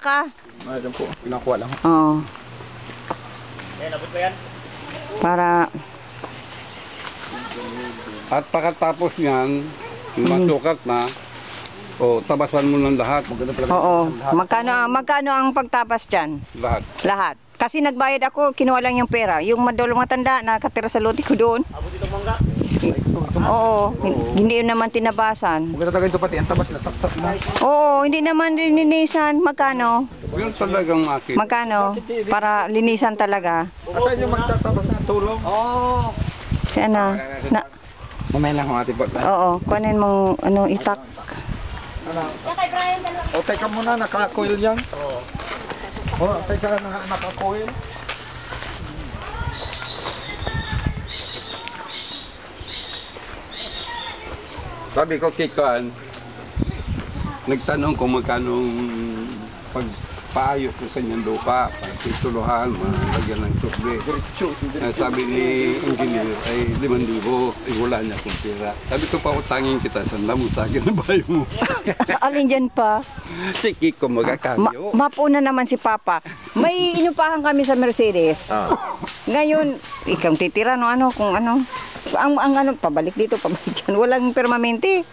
ka? Mayroon po. Pinakuha lang. Oo. Labot ba yan? Para... At pagkatapos niyan, yung masukat na, o tabasan mo ng lahat. Oo. Magkano ang pagtapas dyan? Lahat. Lahat. Kasi nagbayad ako, kinuha lang yung pera. Yung madulong matanda, nakatira sa lote ko doon. Abot itong mangga. Oo. Hindi yun naman tinabasan. Huwag na talaga ito pati, ang tabas na saksak na. Oo, hindi naman linisan. Magkano? Yun talagang akin. Magkano? Para linisan talaga. Asan yung magtatabas ng tulong? Oo. Kaya na. Mamaya lang kung ate po. Oo, kunin mong itak. O teka muna, naka-coil yan. Oo. O teka, naka-coil. Sabi ko, Kikan, nagtanong kung magkano pagpaayos ng kanyang lupa, pagtituluhan, malagyan ng sukli. Sabi ni engineer ay 5,000, ay wala niya kung pera. Sabi ko pa, utangin kita, sanda mo sa akin na bayo mo. Alin dyan pa? Si Kiko magkakambyo. Mapuna naman si Papa. May inupahan kami sa Mercedes. Ngayon, ikaw titira kung ano. Ang pabalik dito, pabalik dyan. Walang permanente.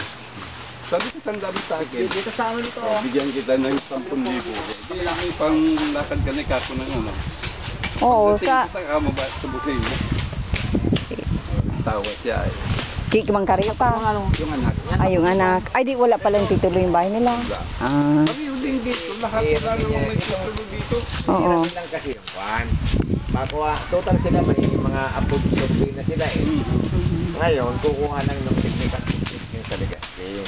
Sabi ko, tanda mo sa akin. Dito sa amin ito. Bigyan kita ng 10,000. Hindi may pang lakad ka na kako ng ano. Oo, sa... Kita ka mabait sa busin mo. Tawa siya eh. Kikimangkari pa. Yung anak. Ay, yung anak. Ay, di wala palang titulo yung bahay nila. Ah. Sabi yung din dito. Lahat na naman may titulo dito. Oo. lang kasi yung pan. Makuha, total sila may mga approved software na sila eh. Ngayon, kukuha lang ng technical yung sa legaspi.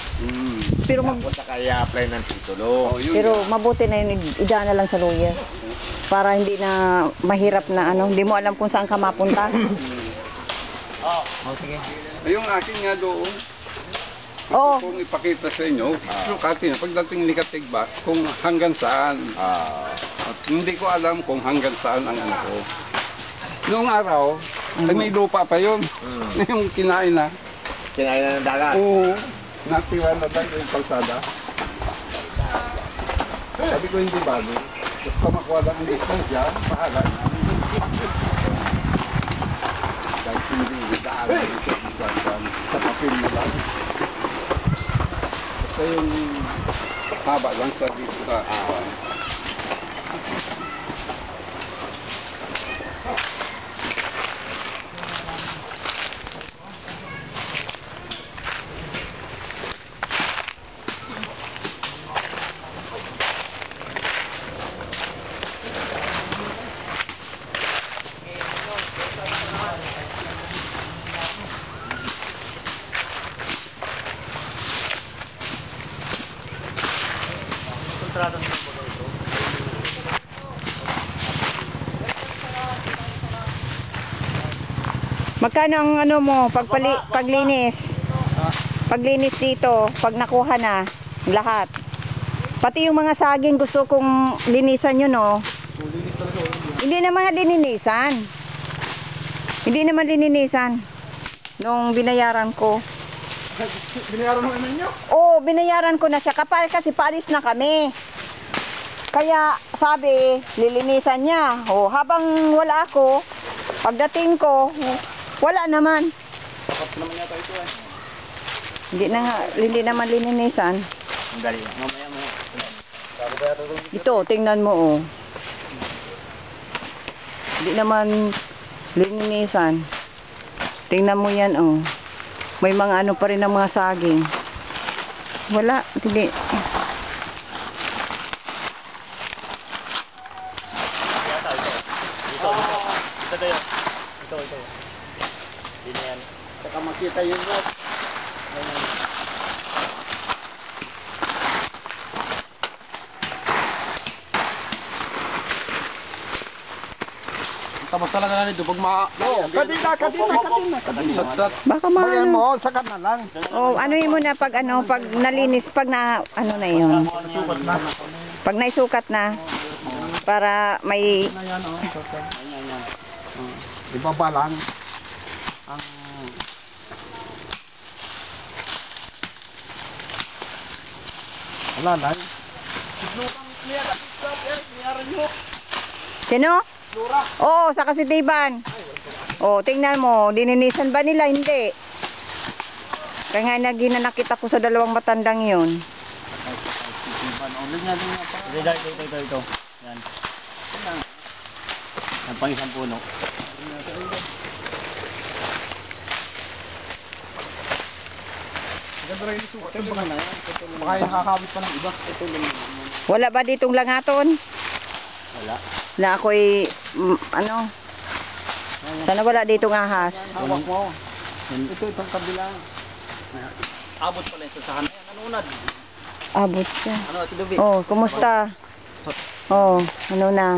Pero Tapos kaya apply ng titulo. Pero mabuti na yun, idaan na lang sa lawyer. Para hindi na mahirap na hindi mo alam kung saan ka mapunta. Sige. Yung akin nga doon. Oo. Kung ipakita sa inyo, sukatin na pagdating ni Katigba, kung hanggang saan. At hindi ko alam kung hanggang saan ang anak ko. Noong araw, ay may lupa pa yun. Yung kinain na. Kinain na ng dagat. Oo. Natira na lang yung kalsada. Sabi ko hindi bago. Gusto makuha lang ang distansya, pahala na. Kahit hindi daan sa papel na lang. Basta yung haba lang sa dito sa Kontratang ng bago ito. Magkano ang mo, paglinis? Paglinis dito, pag nakuha na, lahat. Pati yung mga saging gusto kong linisan yun, no? Hindi naman lininisan. Hindi naman lininisan. Nung binayaran ko. binayaran mo naman nyo? Oo, binayaran ko na siya. Kapal kasi paalis na kami. Kaya sabi, lilinisan niya. O, habang wala ako, pagdating ko, wala naman. Tapos naman yata ito eh. Hindi naman lininisan. Ang galing. Mamaya mo. Ito, tingnan mo, oh. Hindi naman lininisan. Tingnan mo yan, oh. May mga pa rin ng mga saging. Wala, hindi. Yata ito. Ito tayo. Ito. Hindi na yan. Saka makita yun mo. Tapos talaga na nito pag kadina. Satsat. Baka Bayan mo, sakat na lang. Oh, anuhin mo na pag pag nalinis, pag na na yun. Pag naisukat na para may Ibaba lang. Ang wala na. Sino? Oo, sa Kasitiban. Oh, tingnan mo, lininisan ba nila? Hindi. Kaya nga naginanakit ako sa dalawang matandang yun. Ito. Yan. Ang pang isang puno. Baka nakakabit pa ng iba. Wala ba ditong langaton? Wala. Na ako'y, ano? Sana wala ditong ahas. Hawak mo. Ito, itong kabila. Abot pala yung sasahan na yan. Ano unad? Abot siya. Ano, Ate Lubi? Oh, kumusta? Oh, ano na?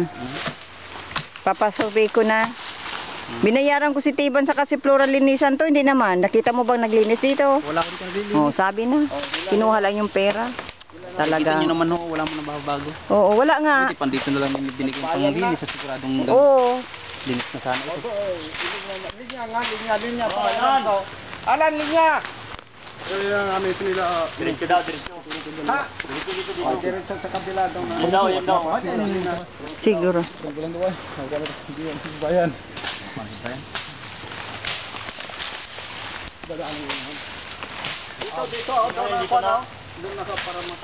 Papasurvey ko na. Binayaran ko si Tiban sa kasi floral linisan to, hindi naman. Nakita mo bang naglinis dito? Wala ko dito naglilinis. Oh, sabi na. Kinuha lang yung pera. Kita Talaga. nyo naman ho, wala mo na bago. Oo, wala nga. Buti pandito na lang yung binigay pang linis sa siguradong Oo. linis na sana ito. Linya. Alan, linya! Diretso daw, diretso. Ha? Diretso sa kabila daw na. Yan daw. Siguro.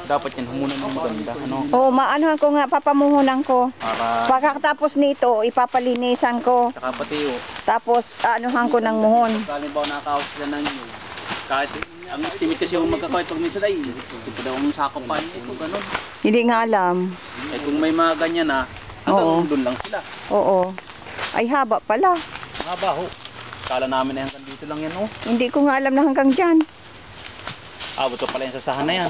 Dapat yan humunan ng maganda. Ano? Oo, maanohan ko nga, papamuhunan ko. Para Pagkatapos nito, ipapalinisan ko. saka pati o. Tapos, anuhan ko ng muhon. Halimbawa nakakaos sila ng inyo. Kahit ang estimate kasi yung magkakawit pag minsan ay ito pa daw ang sakop pa ito, ganun. Hindi nga alam. Eh kung may mga ganyan na, hanggang doon lang sila. Oo. Ay, haba pala. Haba ho. Kala namin na hanggang dito lang yan oh. Hindi ko nga alam na hanggang dyan. Abot pa pala yung sasahan na yan.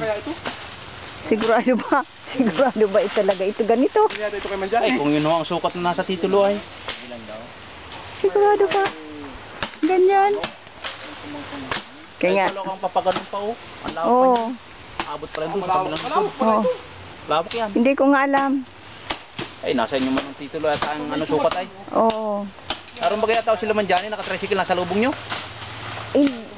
Sigurado ba? Sigurado ba ito talaga ito ganito? Ay kung yun ho ang sukat na nasa titulo ay. Sigurado ba? Ganyan. Kaya nga. Ay wala kang papaganon pa oh. Ang lawak pa Oo. niya. Abot pa rin doon sa kabilang ito. Oo. Lawak yan. Hindi ko nga alam. Ay nasa inyo man ang titulo at ang ano sukat ay. Oo. Aron bagay tao sila man dyan, naka-tricycle nasa lubong nyo.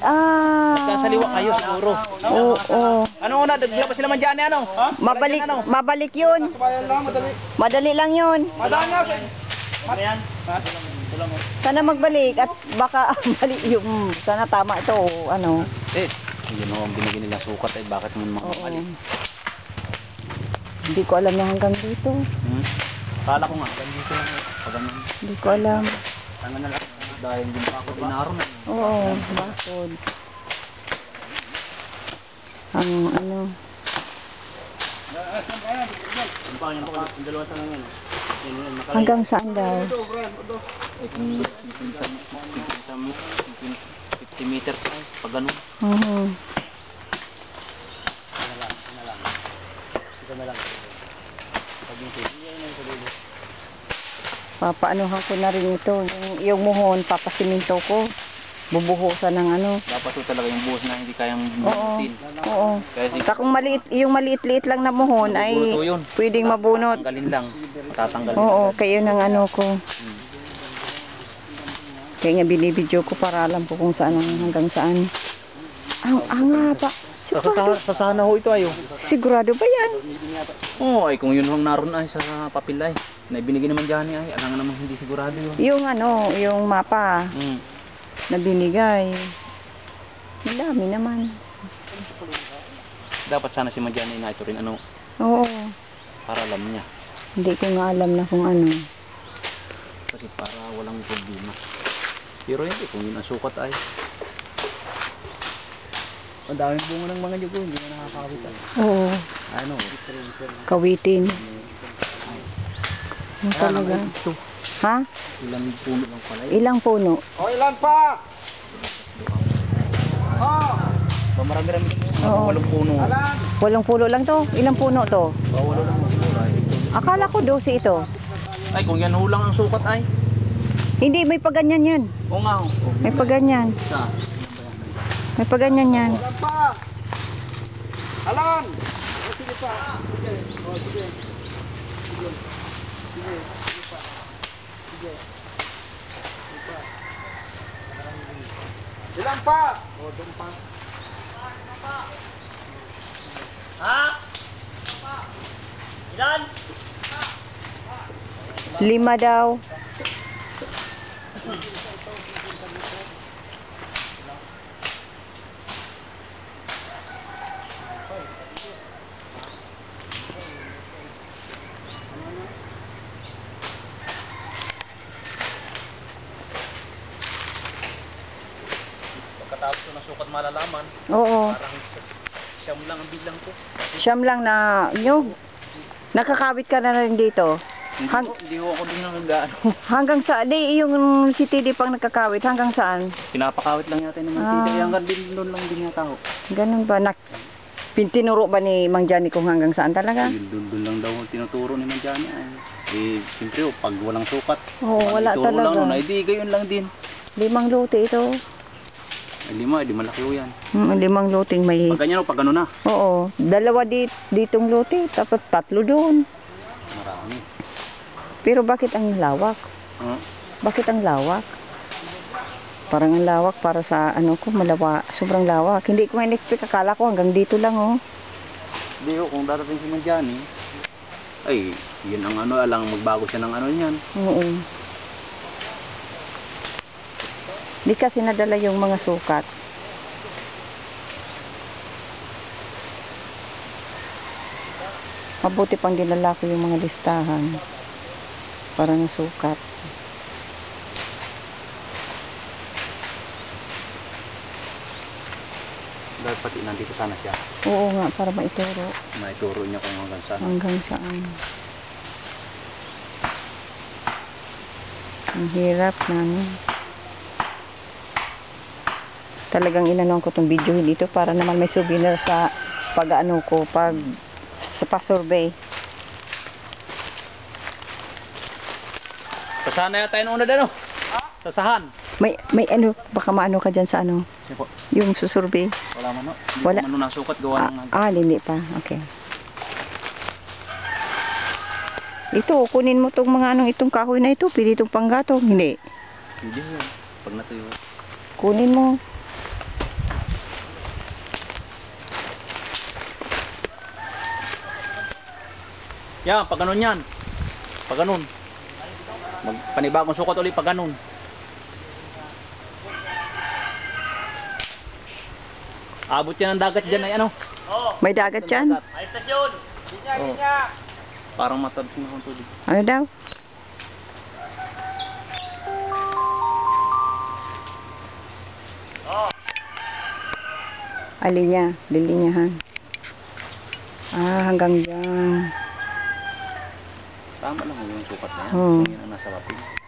Nagkasaliwa kayo siguro. Oo. Ano una, naglabas sila man dyan ano? Mabalik, mabalik yun. Madali lang yun. Ano yan? Sana magbalik at baka mali yung sana tama ito o ano. Eh, yun o ang binigyan nila sukat ay bakit mo naman Oo. mali? Hindi ko alam na hanggang dito. Kala ko nga, ganito lang eh. Pag ganun. Hindi ko alam. Tanga na lang. Dahil hindi pa ako dinaro na. Oo, bakod. Ang ano. Yung pa yan po, yung dalawa tanong yan. Hanggang saan daw? Eh kung 50 meters ay, pag ganun. Ito na lang. Pag yung yan yung sabihin. Papaanuhan ko na rin ito. Yung muhon, papasiminto ko. Bubuhusan ng ano. Dapat ito talaga yung buhos na hindi kayang Oo. buhutin. Oo. Kaya Kung maliit, yung maliit-liit lang na muhon ay Buto yun. pwedeng mabunot. Tatanggalin lang. Tatanggalin. Oo, kayo ng ano ko. Kaya nga binibidyo ko para alam ko kung saan hanggang saan. Ang haba. Sa sana ho ito ayo. Sigurado ba yan? Oo, ay kung yun ang naroon ay sa papel ay. Na ibinigay naman dyan ay, alam nga naman hindi sigurado yun. Yung ano, yung mapa na binigay. Madami naman. Dapat sana si Madjani na ito rin ano, Oo. para alam niya. Hindi ko nga alam na kung ano. Kasi para walang problema. Pero hindi, kung yun ang sukat ay. Ang daming bunga ng mga yugo, hindi na nakakawit ay. Oo. Ano? Kawitin. Ano talaga? Ito. Ha? Ilang puno lang pala yun. Ilang puno? O, ilan pa? Marami-rami Oo. 8 puno. Alan! 8 puno lang to? Ilang puno to? 8 lang ang puno ay. Akala ko 12 ito. Ay, kung yan hulang ang sukat ay. Hindi, may paganyan yan. Oo nga ho. May paganyan. Isa. May paganyan yan. Ilan pa? Alan! O, sige pa. Sige. O, sige. Ilan pa? O, doon pa. Ha? Ilan? 5 daw. Pagkatapos ko ng sukat malalaman, Oo. parang siyam lang ang bilang ko. Siyam lang na nyo. Nakakawit ka na rin dito. Hindi ko ako din nagaano. Hanggang sa, di yung si TD pang nakakawit, hanggang saan? Pinapakawit lang yata naman Ah. tita. Hanggang din doon lang din yata ako. Ganun ba? Pintinuro ba ni Mang Johnny kung hanggang saan talaga? Doon lang daw tinuturo ni Manjani. Eh, siyempre, pag walang sukat. Oo, wala ituro lang talaga. nun, ay di gayon lang din. 5 lote ito. Ay, lima, di malaki ho yan. 5 loting may... Pag ganyan, pag ano na. Oo, 2 ditong lote, tapos 3 doon. Marami. Pero bakit ang lawak? Bakit ang lawak? Parang ang lawak para sa ano ko, sobrang lawak. Hindi ko in-expect, akala ko hanggang dito lang oh. Hindi ho, kung darating si Manjani, ay, yun ang ano, alang magbago siya ng ano niyan. Oo. Di kasi nadala yung mga sukat. Mabuti pang dinala ko yung mga listahan para na sukat. Dahil pati nandito sana siya. Oo nga, para maituro Maituro niya kung hanggang saan. hanggang saan. Ang hirap na ano. Talagang inanon ko tong video dito para naman may souvenir sa pag-ano ko, sa pa-survey. Pasahan na yata yung una dano. Sasahan. May ano, baka maano ka dyan sa ano, Sige po. yung susurvey. Wala man no. Hindi Wala. ko man no nasukat gawa ng Hindi pa. Okay. Ito, kunin mo tong mga anong itong kahoy na ito, pili itong panggatong. Hindi. Hindi yun. Pag natuyo. Kunin mo. Yan, pag ganun yan. Pag ganun. Panibagong sukat ulit pag ganun. Abot yan ang dagat dyan ay ano. May dagat dyan. Ay, stasyon! Linya! Parang matad na akong tubig. Ano daw? Alinya, lilinyahan. Hanggang dyan. Tama lang yung sukat na yan. Oo. Yan ang nasa papel.